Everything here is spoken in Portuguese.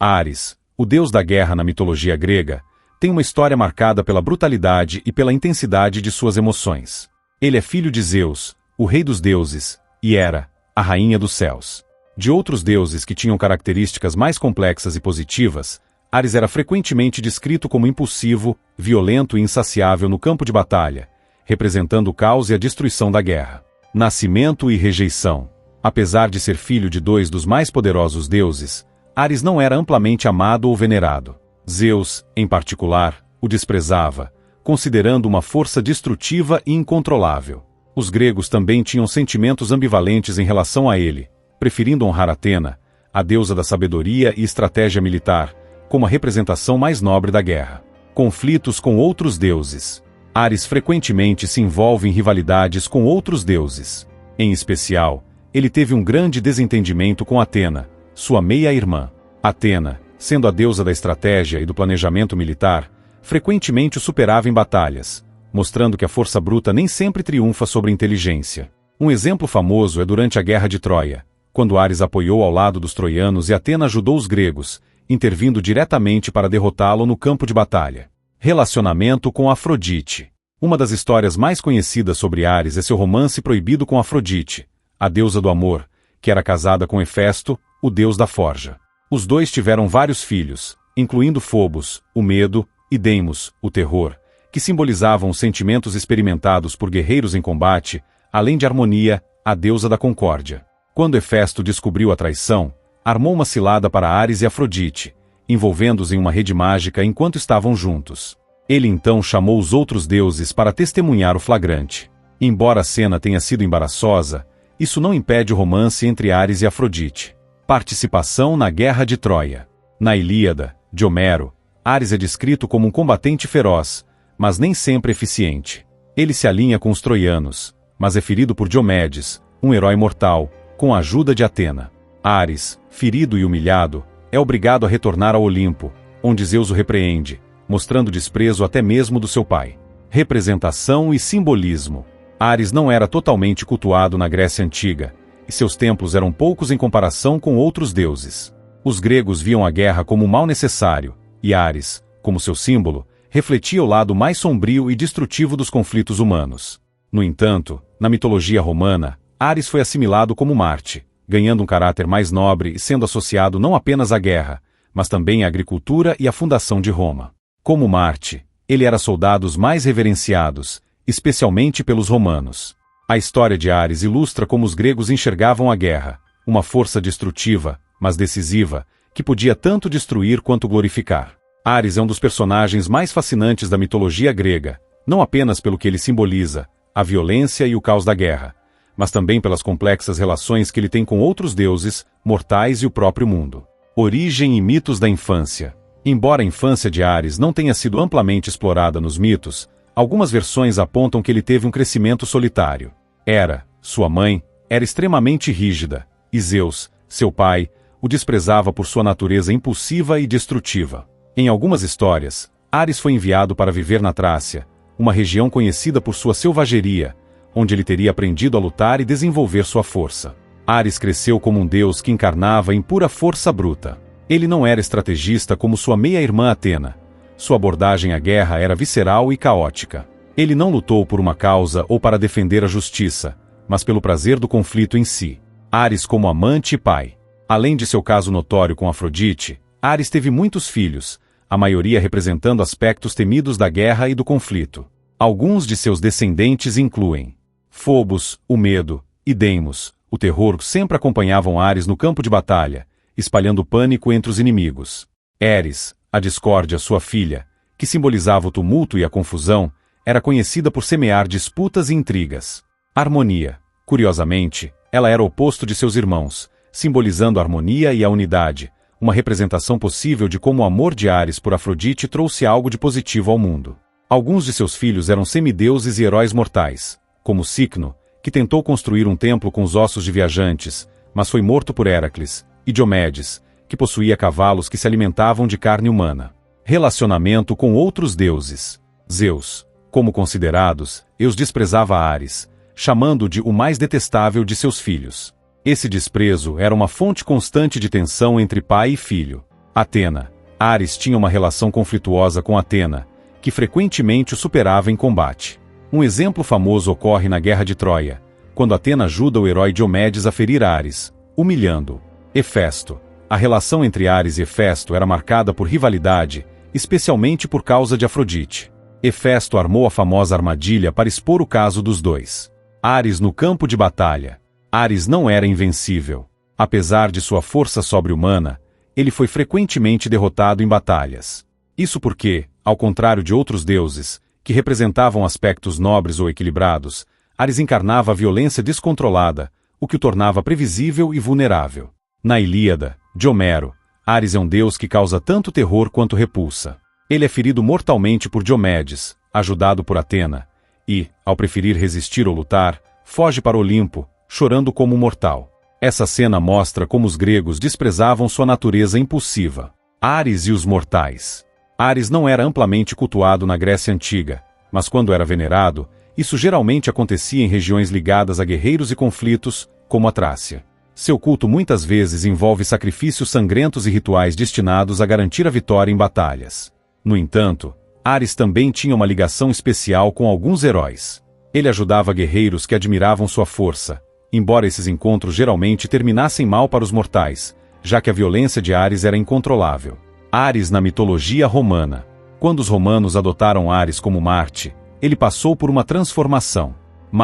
Ares, o deus da guerra na mitologia grega, tem uma história marcada pela brutalidade e pela intensidade de suas emoções. Ele é filho de Zeus, o rei dos deuses, e Hera, a rainha dos céus. De outros deuses que tinham características mais complexas e positivas, Ares era frequentemente descrito como impulsivo, violento e insaciável no campo de batalha, representando o caos e a destruição da guerra. Nascimento e rejeição. Apesar de ser filho de dois dos mais poderosos deuses, Ares não era amplamente amado ou venerado. Zeus, em particular, o desprezava, considerando uma força destrutiva e incontrolável. Os gregos também tinham sentimentos ambivalentes em relação a ele, preferindo honrar Atena, a deusa da sabedoria e estratégia militar, como a representação mais nobre da guerra. Conflitos com outros deuses. Ares frequentemente se envolve em rivalidades com outros deuses. Em especial, ele teve um grande desentendimento com Atena, sua meia-irmã. Atena, sendo a deusa da estratégia e do planejamento militar, frequentemente o superava em batalhas, mostrando que a força bruta nem sempre triunfa sobre a inteligência. Um exemplo famoso é durante a Guerra de Troia, quando Ares apoiou ao lado dos troianos e Atena ajudou os gregos, intervindo diretamente para derrotá-lo no campo de batalha. Relacionamento com Afrodite. Uma das histórias mais conhecidas sobre Ares é seu romance proibido com Afrodite, a deusa do amor, que era casada com Hefesto, o deus da forja. Os dois tiveram vários filhos, incluindo Fobos, o medo, e Deimos, o terror, que simbolizavam os sentimentos experimentados por guerreiros em combate, além de Harmonia, a deusa da concórdia. Quando Hefesto descobriu a traição, armou uma cilada para Ares e Afrodite, envolvendo-os em uma rede mágica enquanto estavam juntos. Ele então chamou os outros deuses para testemunhar o flagrante. Embora a cena tenha sido embaraçosa, isso não impede o romance entre Ares e Afrodite. Participação na Guerra de Troia. Na Ilíada, de Homero, Ares é descrito como um combatente feroz, mas nem sempre eficiente. Ele se alinha com os troianos, mas é ferido por Diomedes, um herói mortal, com a ajuda de Atena. Ares, ferido e humilhado, é obrigado a retornar ao Olimpo, onde Zeus o repreende, mostrando desprezo até mesmo do seu pai. Representação e simbolismo. Ares não era totalmente cultuado na Grécia Antiga, e seus templos eram poucos em comparação com outros deuses. Os gregos viam a guerra como um mal necessário, e Ares, como seu símbolo, refletia o lado mais sombrio e destrutivo dos conflitos humanos. No entanto, na mitologia romana, Ares foi assimilado como Marte, ganhando um caráter mais nobre e sendo associado não apenas à guerra, mas também à agricultura e à fundação de Roma. Como Marte, ele era soldados mais reverenciados, especialmente pelos romanos. A história de Ares ilustra como os gregos enxergavam a guerra, uma força destrutiva, mas decisiva, que podia tanto destruir quanto glorificar. Ares é um dos personagens mais fascinantes da mitologia grega, não apenas pelo que ele simboliza, a violência e o caos da guerra, mas também pelas complexas relações que ele tem com outros deuses, mortais e o próprio mundo. Origem e mitos da infância. Embora a infância de Ares não tenha sido amplamente explorada nos mitos, algumas versões apontam que ele teve um crescimento solitário. Hera, sua mãe, era extremamente rígida, e Zeus, seu pai, o desprezava por sua natureza impulsiva e destrutiva. Em algumas histórias, Ares foi enviado para viver na Trácia, uma região conhecida por sua selvageria, onde ele teria aprendido a lutar e desenvolver sua força. Ares cresceu como um deus que encarnava em pura força bruta. Ele não era estrategista como sua meia-irmã Atena. Sua abordagem à guerra era visceral e caótica. Ele não lutou por uma causa ou para defender a justiça, mas pelo prazer do conflito em si. Ares como amante e pai. Além de seu caso notório com Afrodite, Ares teve muitos filhos, a maioria representando aspectos temidos da guerra e do conflito. Alguns de seus descendentes incluem Fobos, o medo, e Deimos, o terror, sempre acompanhavam Ares no campo de batalha, espalhando pânico entre os inimigos. Eris, a discórdia, sua filha, que simbolizava o tumulto e a confusão, era conhecida por semear disputas e intrigas. Harmonia, curiosamente, ela era o oposto de seus irmãos, simbolizando a harmonia e a unidade, uma representação possível de como o amor de Ares por Afrodite trouxe algo de positivo ao mundo. Alguns de seus filhos eram semideuses e heróis mortais, como Cicno, que tentou construir um templo com os ossos de viajantes, mas foi morto por Héracles, e Diomedes, que possuía cavalos que se alimentavam de carne humana. Relacionamento com outros deuses. Zeus, como considerados, os desprezava Ares, chamando-o de o mais detestável de seus filhos. Esse desprezo era uma fonte constante de tensão entre pai e filho. Atena. Ares tinha uma relação conflituosa com Atena, que frequentemente o superava em combate. Um exemplo famoso ocorre na Guerra de Troia, quando Atena ajuda o herói Diomedes a ferir Ares, humilhando-o. Hefesto. A relação entre Ares e Hefesto era marcada por rivalidade, especialmente por causa de Afrodite. Hefesto armou a famosa armadilha para expor o caso dos dois. Ares no campo de batalha. Ares não era invencível. Apesar de sua força sobre-humana, ele foi frequentemente derrotado em batalhas. Isso porque, ao contrário de outros deuses, que representavam aspectos nobres ou equilibrados, Ares encarnava a violência descontrolada, o que o tornava previsível e vulnerável. Na Ilíada, de Homero, Ares é um deus que causa tanto terror quanto repulsa. Ele é ferido mortalmente por Diomedes, ajudado por Atena, e, ao preferir resistir ou lutar, foge para Olimpo, chorando como um mortal. Essa cena mostra como os gregos desprezavam sua natureza impulsiva. Ares e os mortais. Ares não era amplamente cultuado na Grécia Antiga, mas quando era venerado, isso geralmente acontecia em regiões ligadas a guerreiros e conflitos, como a Trácia. Seu culto muitas vezes envolve sacrifícios sangrentos e rituais destinados a garantir a vitória em batalhas. No entanto, Ares também tinha uma ligação especial com alguns heróis. Ele ajudava guerreiros que admiravam sua força, embora esses encontros geralmente terminassem mal para os mortais, já que a violência de Ares era incontrolável. Ares na mitologia romana. Quando os romanos adotaram Ares como Marte, ele passou por uma transformação.